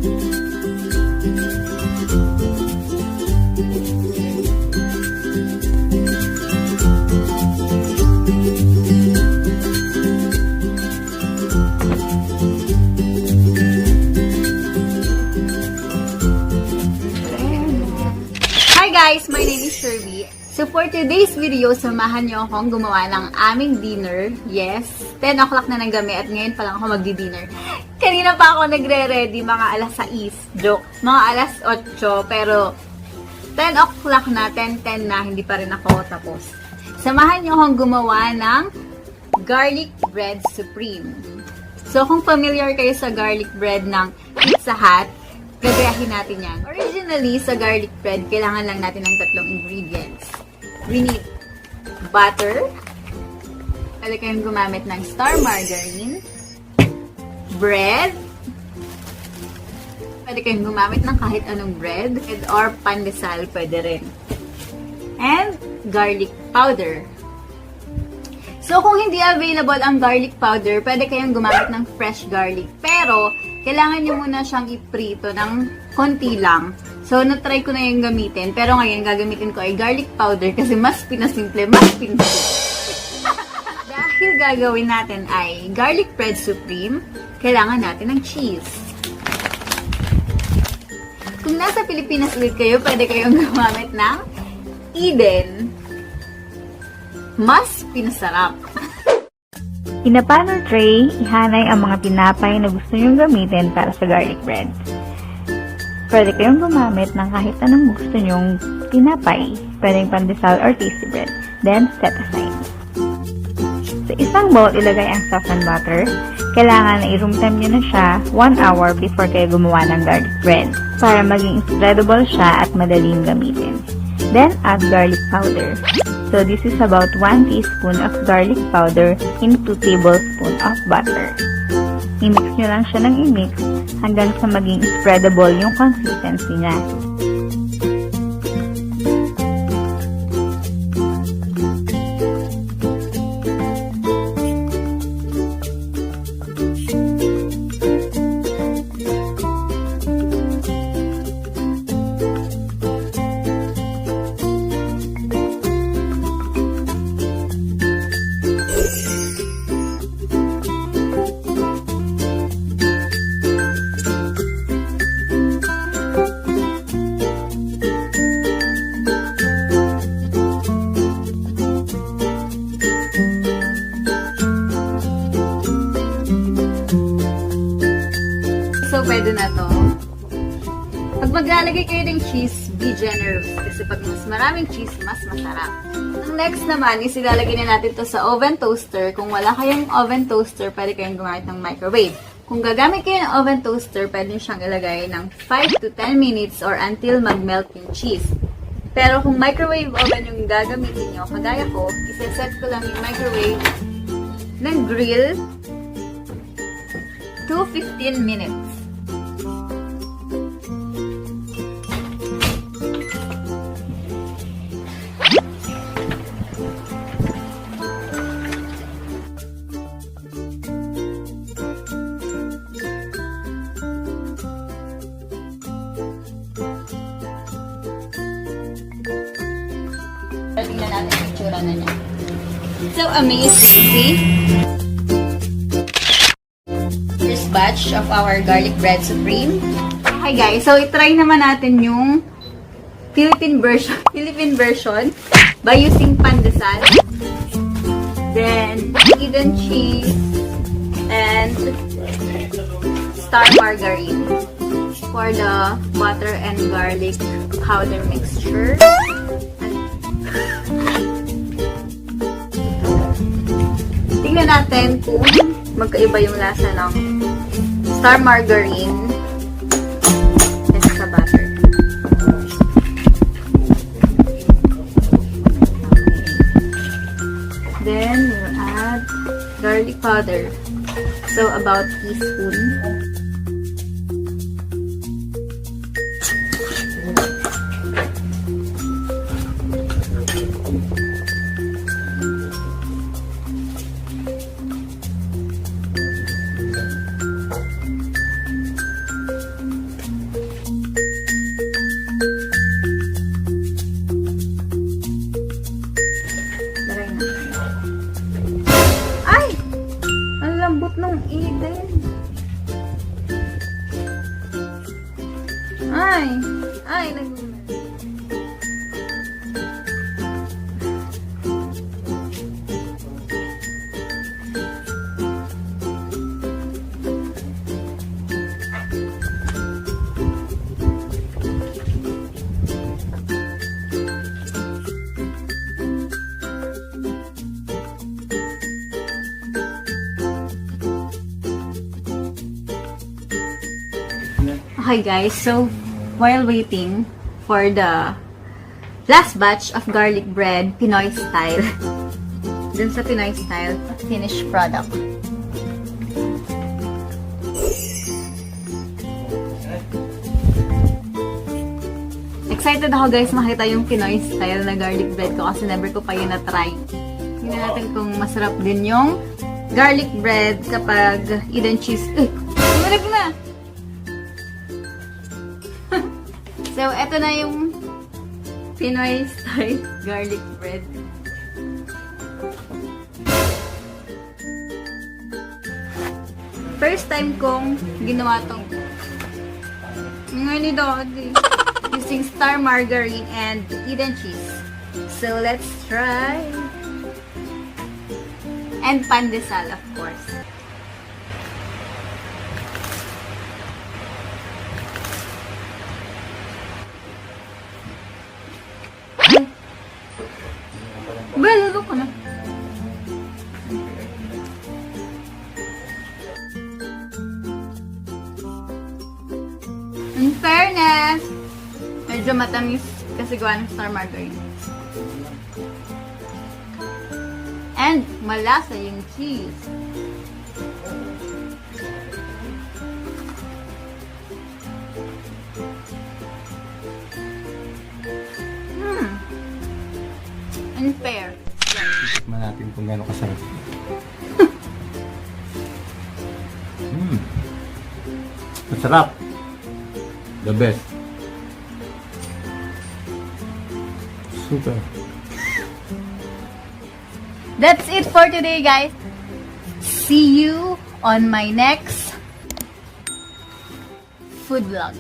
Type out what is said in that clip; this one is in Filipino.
Hi guys! My name is Sherbie. So for today's video, samahan niyo akong gumawa ng aming dinner. Yes, 10 o'clock na ng gabi at ngayon pa lang ako magdi-dinner. Kanina pa ako nagre-ready, mga alas 6. Joke. Mga alas 8, pero 10 o'clock na, 10:10 na, hindi pa rin ako tapos. Samahan niyo akong gumawa ng garlic bread supreme. So kung familiar kayo sa garlic bread ng pizzahut, gagayahin natin yan. Originally, sa garlic bread, kailangan lang natin ng 3 ingredients. We need butter. Pwede kayong gumamit ng star margarine. Bread. Pwede kayong gumamit ng kahit anong bread. Or pandesal, pwede rin. And garlic powder. So, kung hindi available ang garlic powder, pwede kayong gumamit ng fresh garlic. Pero, kailangan nyo muna siyang iprito ng konti lang. So, na-try ko na yung gamitin. Pero ngayon, gagamitin ko ay garlic powder kasi mas pinasimple, mas pinsimple. Dahil gagawin natin ay garlic bread supreme, kailangan natin ng cheese. Kung nasa Pilipinas ulit kayo, pwede kayong gumamit ng Eden. Mas pinasarap. In a pan or tray, ihanay ang mga tinapay na gusto nyong gamitin para sa garlic bread. Pwede kayong gumamit ng kahit anong gusto nyong tinapay. Pwedeng pandesal or tasty bread. Then, set aside. Sa isang bowl, ilagay ang softened butter. Kailangan na i-room temp nyo na siya 1 hour before kayo gumawa ng garlic bread para maging spreadable siya at madaling gamitin. Then, add garlic powder. So, this is about 1 teaspoon of garlic powder in 2 tablespoons of butter. I-mix nyo lang siya ng i-mix hanggang sa maging spreadable yung consistency niya. So, pwede na to. Pag maglalagay kayo ng cheese, be generous. Kasi pag mas maraming cheese, mas masarap. Ang next naman is ilalagay na natin to sa oven toaster. Kung wala kayong oven toaster, pwede kayong gumamit ng microwave. Kung gagamit kayo ng oven toaster, pwede nyo siyang ilagay ng 5 to 10 minutes or until mag-melt yung cheese. Pero kung microwave oven yung gagamitin nyo, kagaya ko, isa-set ko lang yung microwave ng grill to 15 minutes. Tingnan natin yung itsura na niya. So amazing! See? First batch of our garlic bread supreme. Okay guys, so itry naman natin yung Philippine version by using pandesal, then Eden cheese, and star margarine for the butter and garlic powder mixture. Tingnan natin kung magkaiba yung lasa ng star margarine and sa butter. Then, we'll add garlic powder. So, about teaspoon. Ay, nagulat. Okay guys, so while waiting for the last batch of garlic bread, Pinoy style, dun sa Pinoy style, finished product. Excited ako guys makita yung Pinoy style na garlic bread ko kasi never ko pa yun na-try. Tingnan natin kung masarap din yung garlic bread kapag Eden cheese. Sumarag na! So, eto na yung Pinoy style garlic bread. First time kong ginawa tong ngayon ni Daddy. Using star margarine and Eden cheese. So, let's try. And pandesal, of course. Lalo ko na. In fairness, medyo matamis kasi gawa ng star margarine. And malasa yung cheese. Unfair. Tikman natin kung gano'ng kasarap. Masarap. The best. Super. That's it for today, guys. See you on my next food vlog.